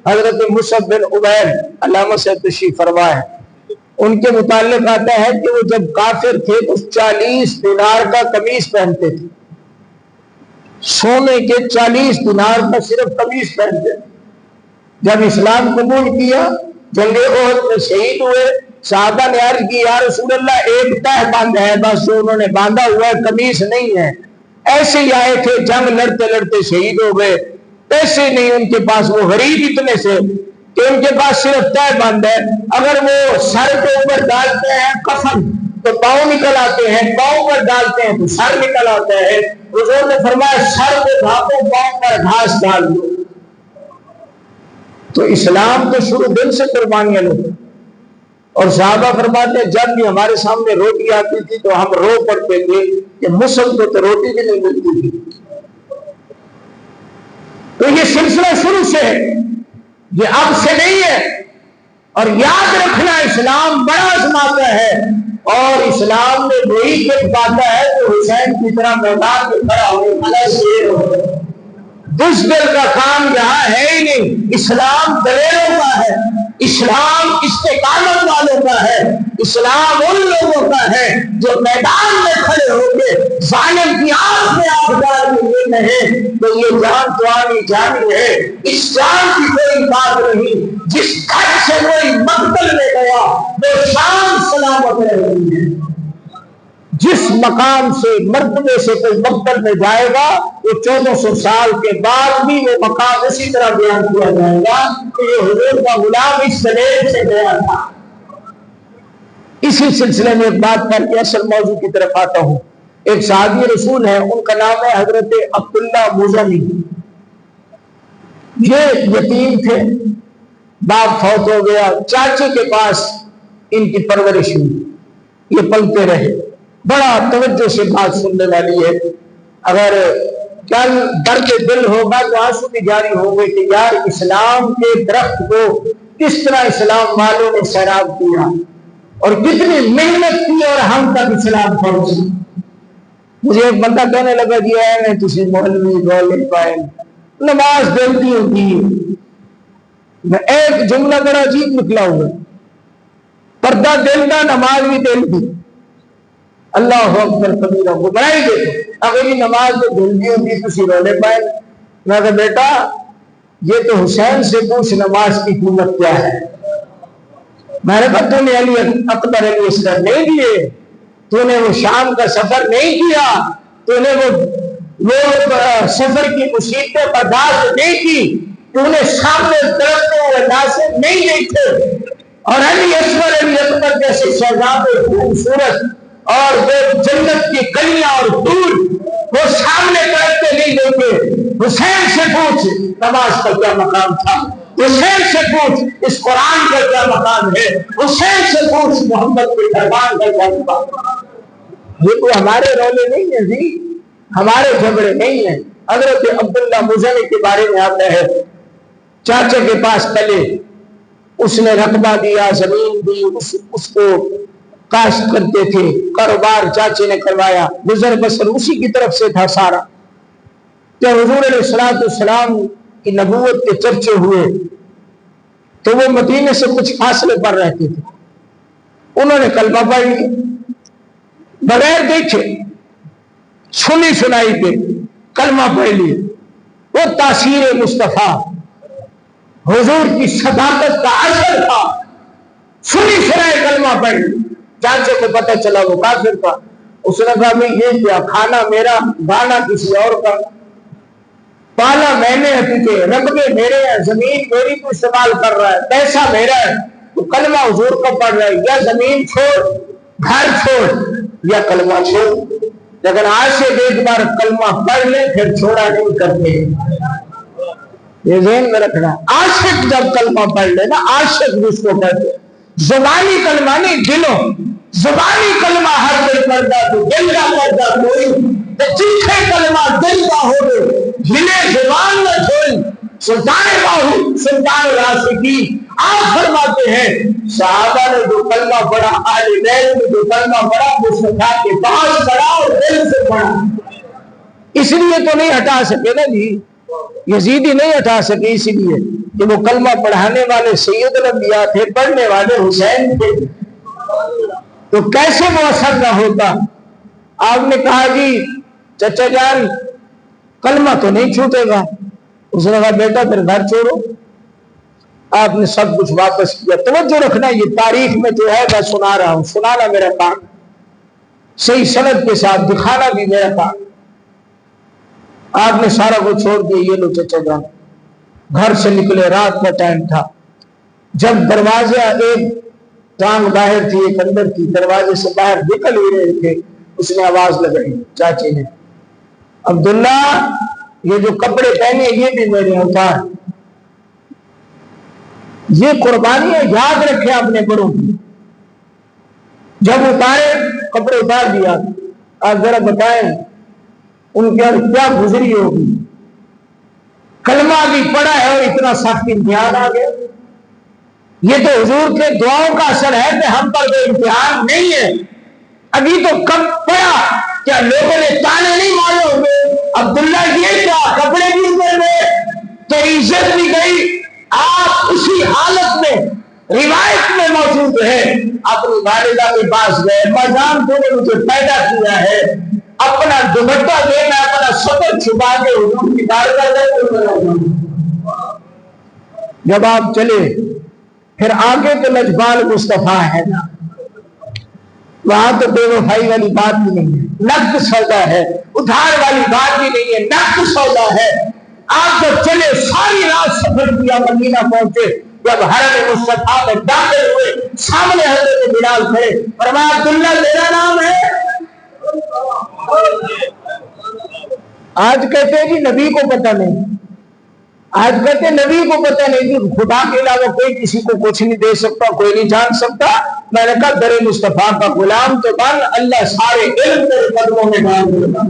حضرت مصعب بن عمیر علامہ سے تشریف فرما ہے، ان کے متعلق آتا ہے کہ وہ جب کافر تھے تو 40 دینار کا قمیص پہنتے تھے، سونے کے 40 دینار کا صرف قمیص پہنتے تھے۔ جب اسلام قبول کیا، جنگ احد میں شہید ہوئے، صحابہ نے عرض کی یا رسول اللہ ایک تہ باندھا ہے، بس جو انہوں نے باندھا ہوا ہے قمیص نہیں ہے، ایسے ہی آئے تھے، جنگ لڑتے لڑتے شہید ہو گئے، پیسے نہیں ان کے پاس، وہ غریب اتنے سے کہ ان کے پاس صرف تہ باندھا ہے، اگر وہ سر کے اوپر ڈالتے ہیں کفن تو پاؤں نکل آتے ہیں، پاؤں پر ڈالتے ہیں تو سر نکل آتا ہے۔ حضور نے فرمایا سر کو ڈھانپو، پاؤں پر گھاس ڈال دو۔ تو اسلام تو شروع دل سے قربانیاں لیتے، اور صحابہ فرماتے ہیں جب بھی ہمارے سامنے روٹی آتی تھی تو ہم رو پڑتے تھے کہ مصعب کو تو روٹی بھی نہیں ملتی تھی۔ تو یہ سلسلہ شروع سے ہے، یہ اب سے نہیں ہے، اور یاد رکھنا اسلام بڑا آزماتا ہے، اور اسلام میں وہی جت پاتا ہے جو حسین کی طرح میدان میں کھڑا ہو۔ بزدل کا کام یہاں ہے ہی نہیں، اسلام دلیروں کا ہے، اسلام استقامت والوں کا ہے، اسلام ان لوگوں کا ہے جو میدان میں کھڑے ہو کے ظالم کی آنکھ میں آنکھ ڈال کے یہ کہیں تو یہ جان تو آنی جانی ہے، اس جان کی کوئی بات نہیں، جس گھر سے کوئی مقتل میں گیا وہ شان سلامت رہی ہے، جس مقام سے مرتبے سے کوئی مقتل میں جائے گا وہ 1400 سال کے بعد بھی وہ مقام اسی طرح بیان کیا جائے گا کہ یہ حضور کا غلام اس سلیب سے گیا تھا۔ اسی سلسلے میں ایک بات کر کے اصل موضوع کی طرف آتا ہوں۔ ایک صحابی رسول ہے، ان کا نام ہے حضرت عبداللہ مزنی۔ یہ یتیم تھے، باپ فوت ہو گیا، چاچے کے پاس ان کی پرورش ہوئی، یہ پلتے رہے۔ بڑا توجہ سے بات سننے والی ہے، اگر کل درد دل ہوگا تو آنسو بھی جاری ہوں گے کہ یار اسلام کے درخت کو کس طرح اسلام والوں نے سیراب کیا اور کتنی محنت کی اور ہم تک اسلام پہنچا۔ مجھے ایک بندہ کہنے لگا جی میں تسی مولوی بول پائے نماز دلتی ہوتی ہے، میں ایک جملہ بڑا عجیب نکلا ہوا، پردہ دل کا نماز بھی دل کی، اللہ اکبر کبیرہ کو بنائی دیکھو اگر یہ نماز میں دھلتی ہوتی تو رولے پائے۔ میں کہا بیٹا یہ تو حسین سے پوچھ نماز کی قیمت کیا ہے۔ میں نے کہا تو نے علی اکبر علی اصغر نہیں دیے، تو نے وہ شام کا سفر نہیں کیا، تو نے وہ سفر کی مصیبتیں برداشت نہیں کی، تو نے سامنے درختے ہوئے ناصر نہیں دیکھے، اور علی اصغر علی اکبر جیسے شہزادے خوبصورت اور وہ جنت کی کلیاں اور دور وہ سامنے کرتے نہیں دیکھے۔ حسین سے پوچھ نماز کا کیا مقام تھا، حسین سے پوچھ اس قرآن کا کیا مقام ہے، حسین سے پوچھ محمد کے دربار کا کیا مقام۔ یہ تو ہمارے رولے نہیں ہیں جی، ہمارے جھگڑے نہیں ہیں۔ حضرت عبداللہ مزنی کے بارے میں آتا ہے چاچا کے پاس پہلے اس نے رقبہ دیا، زمین دی، اس کو کاشت کرتے تھے، کاروبار چاچے نے کروایا، گزر بسر اسی کی طرف سے تھا سارا۔ جب حضور علیہ السلام کی نبوت کے چرچے ہوئے تو وہ مدینے سے کچھ فاصلے پر رہتے تھے، انہوں نے کلمہ پڑھ لیا بغیر دیکھے، سنی سنائی پہ کلمہ پڑھ لیا۔ وہ تاثیر مصطفیٰ حضور کی صداقت کا اثر تھا، سنی سنائی کلمہ پڑھ لیا۔ چاچے کو پتہ چلا وہ کافر تھا، اس نے کہا میں یہ کیا، کھانا میرا گانا کسی اور کا، پالا میں نے تجھے، رقبے میرے ہیں، زمین میری تو استعمال کر رہا ہے، پیسہ میرا ہے، تو کلمہ حضور کا پڑھ رہا ہے، یا زمین چھوڑ گھر چھوڑ یا کلمہ چھوڑ۔ لیکن آج سے ایک بار کلمہ پڑھ لے پھر چھوڑا نہیں کرتے، یہ ذہن میں رکھنا۔ عاشق جب کلمہ پڑھ لے نا، عاشق جس کو کہتے، زبانی کلمہ نہیں، دلوں زبانی کلمہ ہر دل پڑھتا تو دل کا پڑھتا کوئی، چیخے کلمہ دل کا ہو گئے، ہلے زبان نہ چھوڑی۔ سلطان باہو سلطان العاشقین آپ فرماتے ہیں صحابہ نے جو کلمہ پڑھا، آل بیت نے جو کلمہ پڑھا، مصطفیٰ کے پاس پڑھا اور دل سے پڑھا، اس لیے تو نہیں ہٹا سکے نا جی۔ یزیدی نہیں ہٹا سکے، اسی لیے کہ وہ کلمہ پڑھانے والے سید الانبیاء تھے، پڑھنے والے حسین تھے، تو کیسے وہ اثر نہ ہوتا۔ آپ نے کہا جی چچا جان کلمہ تو نہیں چھوٹے گا، اس نے کہا بیٹا پھر گھر چھوڑو۔ آپ نے سب کچھ واپس کیا۔ توجہ رکھنا، یہ تاریخ میں جو ہے میں سنا رہا ہوں، سنانا میرا کام، صحیح سند کے ساتھ دکھانا بھی میرا کام۔ آپ نے سارا کچھ چھوڑ دیا، یہ لو چچا جان۔ گھر سے نکلے، رات کا ٹائم تھا، جب دروازہ ایک ٹانگ باہر تھی ایک اندر تھی، دروازے سے باہر نکل ہی رہے تھے، اس نے آواز لگائی چاچی نے، عبداللہ یہ جو کپڑے پہنے یہ بھی میرے اتار، یہ قربانیاں یاد رکھے اپنے بڑوں کی۔ جب اتارے کپڑے اتار دیا، آپ ذرا بتائیں ان کے کیا گزری ہوگی۔ کلمہ بھی پڑا ہے اور اتنا سخت امتحان آ گیا۔ یہ تو حضور کے دعاؤں کا اثر ہے کہ ہم پر کوئی امتحان نہیں ہے۔ ابھی تو کب پڑا، کیا لوگوں نے تانے نہیں مارے ہوں گے عبداللہ یہ کیا کپڑے بھی اتر گئے تو عزت بھی گئی۔ آپ اسی حالت میں روایت میں موجود ہے، اپنی والدہ کے پاس گئے، ماں تو نے مجھے پیدا کیا ہے، اپنا دوپٹہ دینا، اپنا سطر چھپا کے حضور کی بارگاہ میں۔ جب آپ چلے پھر آگے تو لجپال مصطفیٰ ہے نا، وہاں تو بے وفائی والی بات بھی نہیں ہے، نقد سودا ہے، ادھار والی بات بھی نہیں ہے، نقد سودا ہے۔ آپ جب چلے ساری رات سفر کیا، مدینہ پہنچے، جب حرم مصطفیٰ میں داخل ہوئے سامنے حضرت بلال کھڑے، فرمایا عبداللہ تیرا نام ہے؟ آج کہتے ہیں جی نبی کو پتہ نہیں، آج کہتے ہیں نبی کو پتہ نہیں کہ خدا کے علاوہ کوئی کسی کو کچھ نہیں دے سکتا، کوئی نہیں جان سکتا۔ میں نے کہا در مصطفیٰ کا غلام تو بن، اللہ سارے علم تیرے قدموں میں ڈال دے گا۔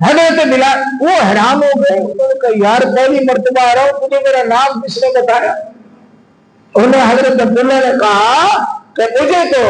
حضرت بلال وہ حیران ہو گئے، انہوں نے کہا یار پہلی مرتبہ آ رہا ہوں، مجھے میرا نام کس نے بتایا؟ انہیں حضرت عبداللہ نے کہا کہ مجھے تو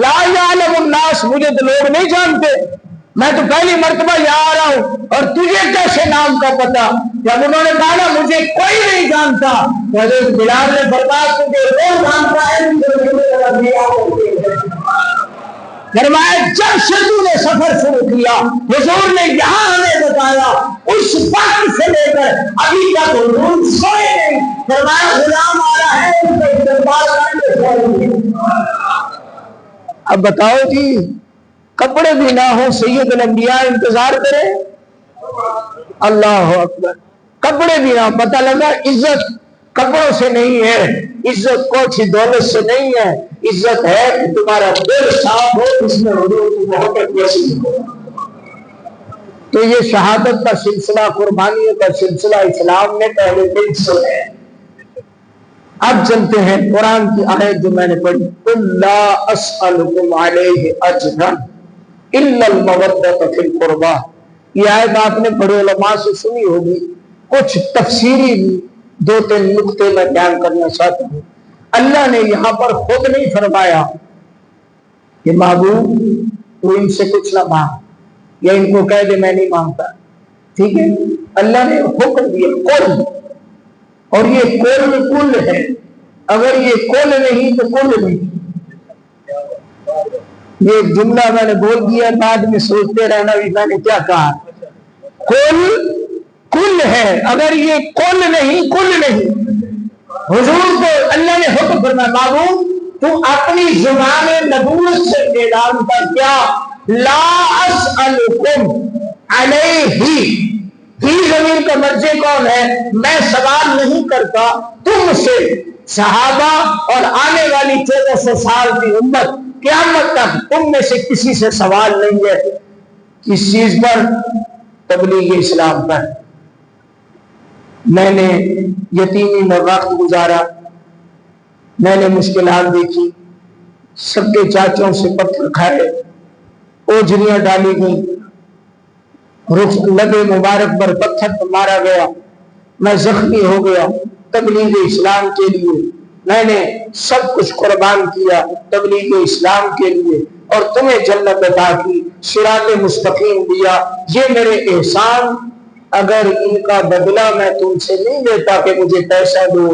لا یعلم الناس، مجھے تو لوگ نہیں جانتے، میں تو پہلی مرتبہ یہاں آ رہا ہوں، اور تجھے کیسے نام کا پتا؟ جب انہوں نے کہا نا مجھے کوئی نہیں جانتا، حضرت بلال نے فرمایا تجھے وہ جانتا ہے فرمایا جب سے تو نے سفر شروع کیا حضور نے یہاں ہمیں بتایا، اس وقت سے لے کر ابھی تک حضور سوئے نہیں۔ فرمایا غلام آ رہا ہے ان کو دربار کرنے۔ اب بتاؤ جی کپڑے بھی نہ ہو سید الانبیاء انتظار کرے؟ اللہ اکبر، کپڑے بھی نہ، پتہ لگا عزت کپڑوں سے نہیں ہے، عزت کوٹھی دولت سے نہیں ہے، عزت ہے کہ تمہارا دل صاف ہو، اس میں حضور کی محبت جیسی ہو۔ تو یہ شہادت کا سلسلہ، قربانیوں کا سلسلہ اسلام میں پہلے دن سے ہے۔ اب چلتے ہیں قرآن کی آیت جو میں نے پڑھی، قُلْ لَا أَسْأَلُكُمْ عَلَيْهِ أَجْرًا إِلَّا الْمَوَدَّةَ فِي الْقُرْبَى۔ یہ آیت آپ نے بڑے علماء سے سنی ہوگی، کچھ تفسیری دو تین نقطے میں بیان کرنا چاہتا ہوں۔ اللہ نے یہاں پر خود نہیں فرمایا کہ محبوب تو ان سے کچھ نہ مانگ، یا ان کو کہہ دے میں نہیں مانگتا، ٹھیک ہے؟ اللہ نے حکم دیا کل، اور یہ کل ہے، اگر یہ کل نہیں تو کل نہیں۔ یہ جملہ میں نے بول دیا، بعد میں سوچتے رہنا بھی میں نے کیا کہا۔ کل ہے، اگر یہ کل نہیں کل نہیں۔ حضور کو اللہ نے حکم فرمایا معبود تو اپنی زبان نبوت سے اعلان کر کیا، لا اسألکم علیہ، ہی ضمیر کا مرجع کون ہے؟ میں سوال نہیں کرتا تم سے، صحابہ اور آنے والی 1400 سال کی امت، قیامت تک تم میں سے کسی سے سوال نہیں ہے۔ کس چیز پر؟ تبلیغ اسلام پر۔ میں نے یتیمی میں وقت گزارا، میں نے مشکلات دیکھی، سب کے چاچوں سے پتھر کھائے، اوجھریاں ڈالی گئی، لبے مبارک پر پتھر مارا گیا، میں زخمی ہو گیا تبلیغ اسلام کے لیے، میں نے سب کچھ قربان کیا تبلیغ اسلام کے لیے، اور تمہیں جنت عطا کی، صراط مستقیم دیا، یہ میرے احسان اگر ان کا بدلہ میں تم سے نہیں لیتا کہ مجھے پیسہ دو